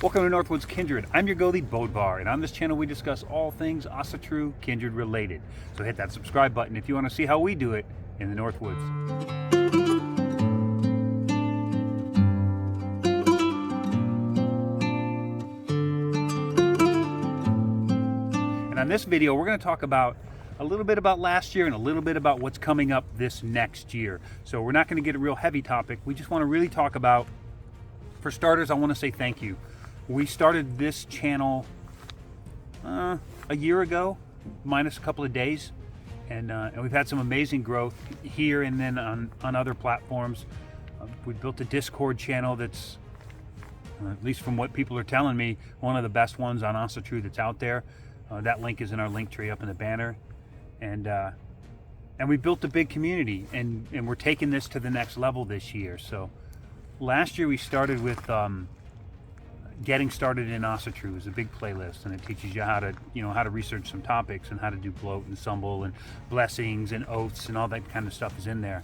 Welcome to Northwoods Kindred. I'm your Goalie Bodvar, and on this channel we discuss all things Asatru Kindred related. So hit that subscribe button if you want to see how we do it in the Northwoods. And on this video we're going to talk about a little bit about last year and a little bit about what's coming up this next year. So we're not going to get a real heavy topic. We just want to really talk about, for starters, I want to say thank you. We started this channel a year ago, minus a couple of days, and we've had some amazing growth here and then on other platforms. We built a Discord channel that's, at least from what people are telling me, one of the best ones on Asatru that's out there. That link is in our link tree up in the banner, and we built a big community, and we're taking this to the next level this year. So last year we started with Getting Started in Asatru is a big playlist, and it teaches you how to research some topics and how to do bloat and stumble and blessings and oaths and all that kind of stuff is in there.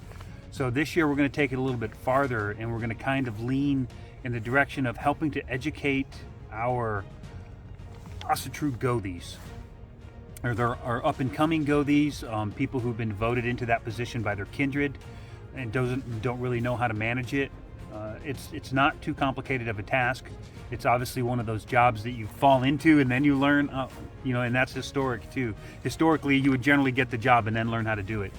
So this year we're going to take it a little bit farther, and we're going to kind of lean in the direction of helping to educate our Asatru Goathies, or there are up and coming Goathies, people who've been voted into that position by their kindred and don't really know how to manage it. It's not too complicated of a task. It's obviously one of those jobs that you fall into and then you learn, and that's historic too. Historically, you would generally get the job and then learn how to do it.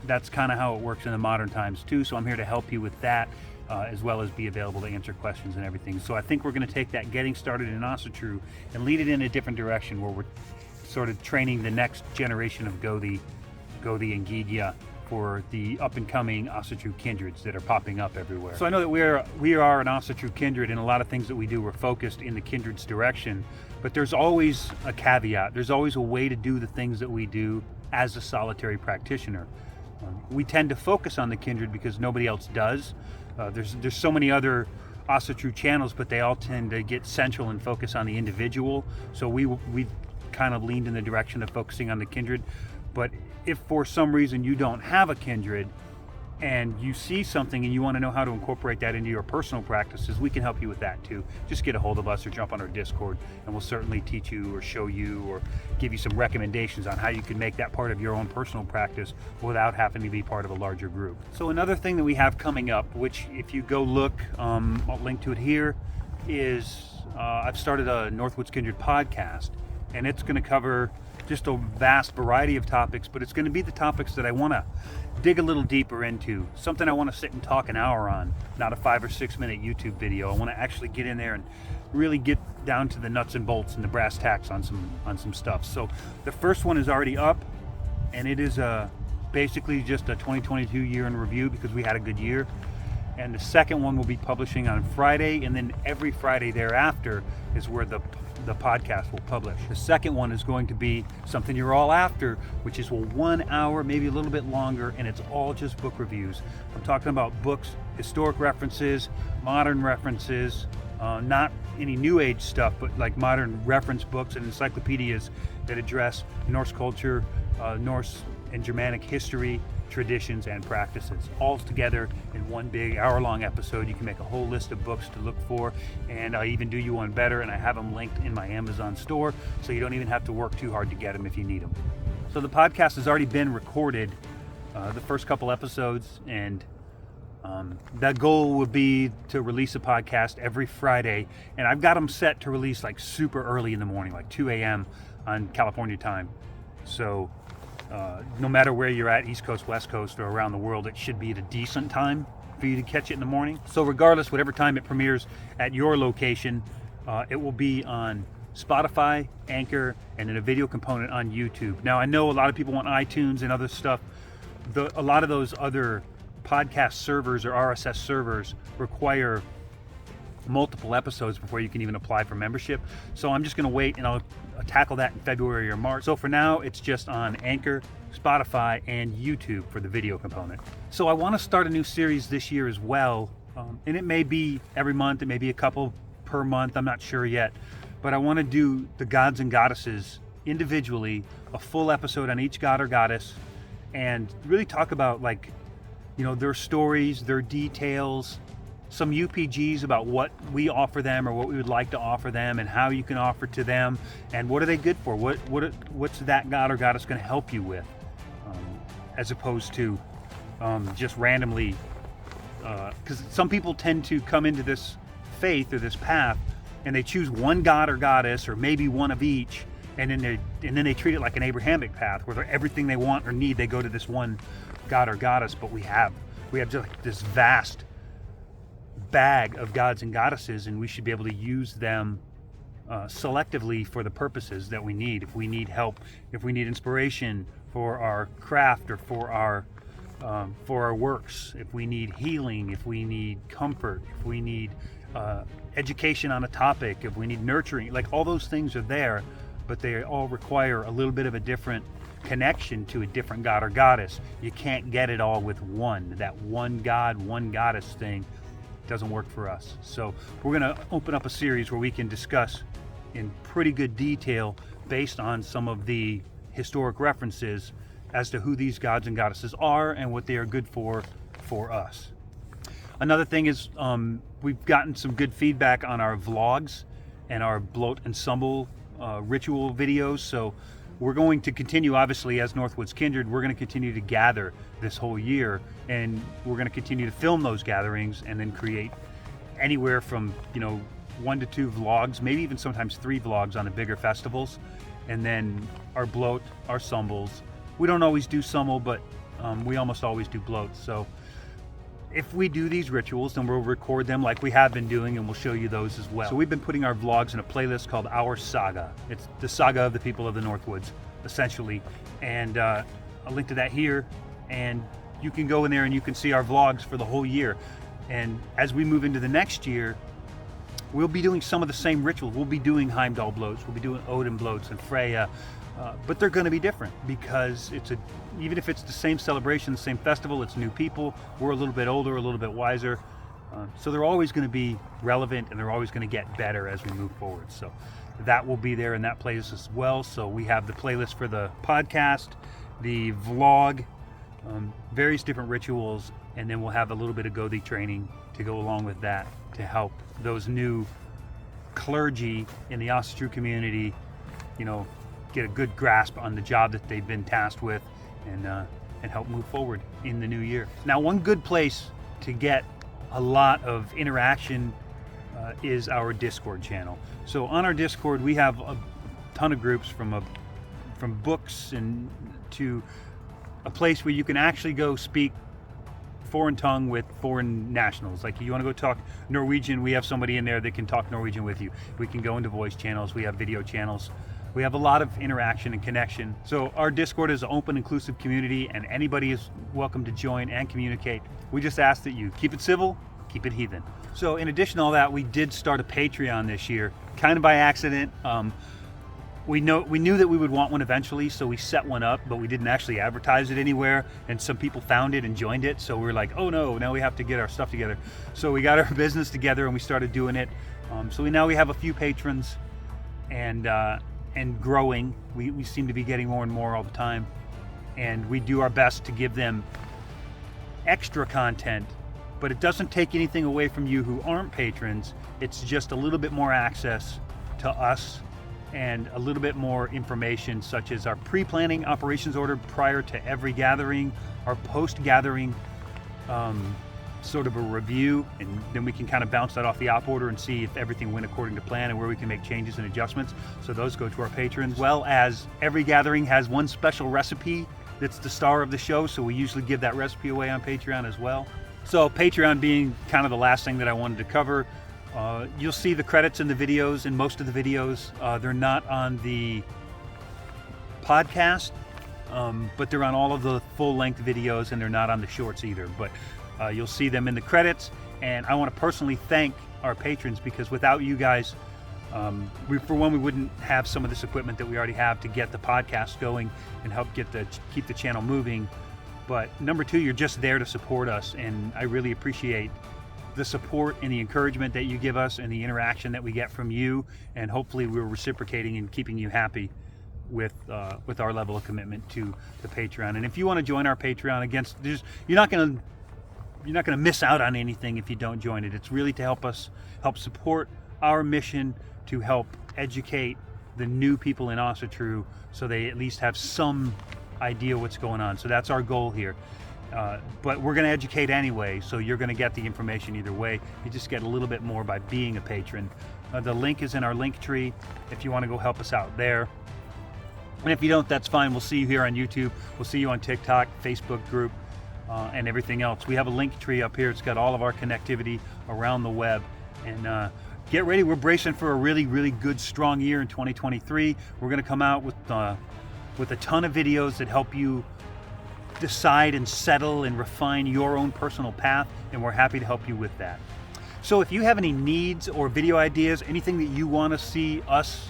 That's kind of how it works in the modern times too. So I'm here to help you with that, as well as be available to answer questions and everything. So I think we're going to take that Getting Started in Asatru and lead it in a different direction, where we're sort of training the next generation of Goathie and Gidya for the up-and-coming Asatru kindreds that are popping up everywhere. So I know that we are an Asatru kindred, and a lot of things that we do, we're focused in the kindred's direction, but there's always a caveat. There's always a way to do the things that we do as a solitary practitioner. We tend to focus on the kindred because nobody else does. There's so many other Asatru channels, but they all tend to get central and focus on the individual. So we've kind of leaned in the direction of focusing on the kindred. But if for some reason you don't have a kindred and you see something and you want to know how to incorporate that into your personal practices, we can help you with that too. Just get a hold of us or jump on our Discord, and we'll certainly teach you or show you or give you some recommendations on how you can make that part of your own personal practice without having to be part of a larger group. So another thing that we have coming up, which if you go look, I'll link to it here, is I've started a Northwoods Kindred podcast, and it's going to cover just a vast variety of topics, but it's going to be the topics that I want to dig a little deeper into, something I want to sit and talk an hour on, not a 5 or 6 minute YouTube video. I want to actually get in there and really get down to the nuts and bolts and the brass tacks on some stuff. So the first one is already up, and it is basically just a 2022 year in review because we had a good year. And the second one will be publishing on Friday, and then every Friday thereafter is where the podcast will publish. The second one is going to be something you're all after, which is 1 hour, maybe a little bit longer, and it's all just book reviews. I'm talking about books, historic references, modern references, not any new age stuff, but like modern reference books and encyclopedias that address Norse culture, Norse and Germanic history, traditions, and practices, all together in one big hour-long episode. You can make a whole list of books to look for, and I even do you one better, and I have them linked in my Amazon store, so you don't even have to work too hard to get them if you need them. So the podcast has already been recorded, the first couple episodes, and that goal would be to release a podcast every Friday, and I've got them set to release like super early in the morning, like 2 a.m. on California time. So no matter where you're at, East Coast, West Coast, or around the world, it should be at a decent time for you to catch it in the morning. So regardless, whatever time it premieres at your location, it will be on Spotify, Anchor, and then a video component on YouTube. Now, I know a lot of people want iTunes and other stuff. A lot of those other podcast servers or RSS servers require multiple episodes before you can even apply for membership. So I'm just going to wait, and I'll tackle that in February or March. So for now, it's just on Anchor, Spotify, and YouTube for the video component. So I want to start a new series this year as well, and it may be every month, it may be a couple per month, I'm not sure yet, but I want to do the gods and goddesses individually, a full episode on each god or goddess, and really talk about their stories, their details, some UPGs about what we offer them or what we would like to offer them and how you can offer to them and what are they good for, what's that god or goddess going to help you with, as opposed to just randomly, because some people tend to come into this faith or this path and they choose one god or goddess or maybe one of each, and then they treat it like an Abrahamic path where everything they want or need, they go to this one god or goddess. But we have just like this vast bag of gods and goddesses, and we should be able to use them selectively for the purposes that we need. If we need help, if we need inspiration for our craft or for our works, if we need healing, if we need comfort, if we need education on a topic, if we need nurturing, like all those things are there, but they all require a little bit of a different connection to a different god or goddess. You can't get it all with one. That one god, one goddess thing doesn't work for us. So we're going to open up a series where we can discuss in pretty good detail, based on some of the historic references, as to who these gods and goddesses are and what they are good for us. Another thing is we've gotten some good feedback on our vlogs and our bloat and stumble ritual videos. So we're going to continue, obviously, as Northwoods Kindred, we're going to continue to gather this whole year, and we're going to continue to film those gatherings and then create anywhere from 1 to 2 vlogs, maybe even sometimes 3 vlogs on the bigger festivals. And then our bloat, our stumbles. We don't always do stumble, but we almost always do bloat. So if we do these rituals, then we'll record them like we have been doing, and we'll show you those as well. So we've been putting our vlogs in a playlist called Our Saga. It's the saga of the people of the Northwoods, essentially. And I'll link to that here, and you can go in there and you can see our vlogs for the whole year. And as we move into the next year, we'll be doing some of the same rituals. We'll be doing Heimdall bloats, we'll be doing Odin bloats and Freya, but they're going to be different because even if it's the same celebration, the same festival, it's new people. We're a little bit older, a little bit wiser, so they're always going to be relevant, and they're always going to get better as we move forward. So that will be there in that playlist as well. So we have the playlist for the podcast, the vlog, various different rituals, and then we'll have a little bit of Gothi training to go along with that to help those new clergy in the Asatru community, get a good grasp on the job that they've been tasked with, and help move forward in the new year. Now, one good place to get a lot of interaction is our Discord channel. So on our Discord, we have a ton of groups from books and to a place where you can actually go speak foreign tongue with foreign nationals. Like, you want to go talk Norwegian, we have somebody in there that can talk Norwegian with you. We can go into voice channels, we have video channels. We have a lot of interaction and connection. So our Discord is an open, inclusive community, and anybody is welcome to join and communicate. We just ask that you keep it civil, keep it heathen. So in addition to all that, we did start a Patreon this year, kind of by accident. We knew that we would want one eventually, so we set one up, but we didn't actually advertise it anywhere, and some people found it and joined it, so we were like, oh no, now we have to get our stuff together. So we got our business together and we started doing it. So now we have a few patrons, and growing. We seem to be getting more and more all the time, and we do our best to give them extra content, but it doesn't take anything away from you who aren't patrons. It's just a little bit more access to us and a little bit more information, such as our pre-planning operations order prior to every gathering, our post-gathering sort of a review, and then we can kind of bounce that off the op order and see if everything went according to plan and where we can make changes and adjustments. So those go to our patrons. As well as every gathering has one special recipe that's the star of the show, so we usually give that recipe away on Patreon as well. So Patreon being kind of the last thing that I wanted to cover. You'll see the credits in the videos, in most of the videos. They're not on the podcast, but they're on all of the full-length videos, and they're not on the shorts either. But you'll see them in the credits, and I want to personally thank our patrons, because without you guys, we wouldn't have some of this equipment that we already have to get the podcast going and help keep the channel moving. But number 2, you're just there to support us, and I really appreciate the support and the encouragement that you give us and the interaction that we get from you, and hopefully we're reciprocating and keeping you happy with our level of commitment to the Patreon. And if you want to join our Patreon, you're not going to miss out on anything if you don't join it. It's really to help support our mission to help educate the new people in Asatru so they at least have some idea what's going on. So that's our goal here. But we're going to educate anyway, so you're going to get the information either way. You just get a little bit more by being a patron. The link is in our link tree if you want to go help us out there. And if you don't, that's fine. We'll see you here on YouTube. We'll see you on TikTok, Facebook group, and everything else. We have a link tree up here. It's got all of our connectivity around the web. And get ready. We're bracing for a really, really good, strong year in 2023. We're going to come out with a ton of videos that help you decide and settle and refine your own personal path, and we're happy to help you with that. So if you have any needs or video ideas, anything that you want to see us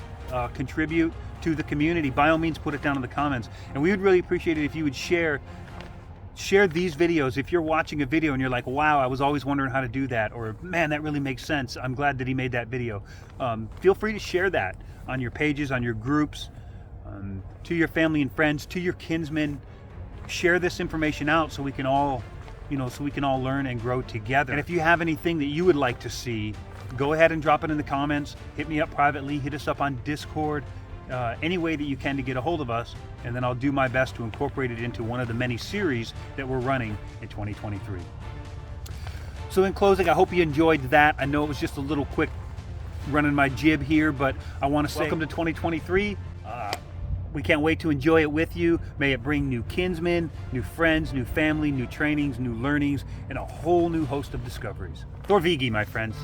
contribute to the community, by all means put it down in the comments. And we would really appreciate it if you would share these videos. If you're watching a video and you're like, wow, I was always wondering how to do that, or man, that really makes sense, I'm glad that he made that video. Feel free to share that on your pages, on your groups, to your family and friends, to your kinsmen. Share this information out so we can all learn and grow together. And if you have anything that you would like to see, go ahead and drop it in the comments. Hit me up privately, hit us up on Discord, any way that you can to get a hold of us, and then I'll do my best to incorporate it into one of the many series that we're running in 2023. So in closing, I hope you enjoyed that. I know it was just a little quick running my jib here, but I want to say welcome to 2023. We can't wait to enjoy it with you. May it bring new kinsmen, new friends, new family, new trainings, new learnings, and a whole new host of discoveries. Thorvigi, my friends.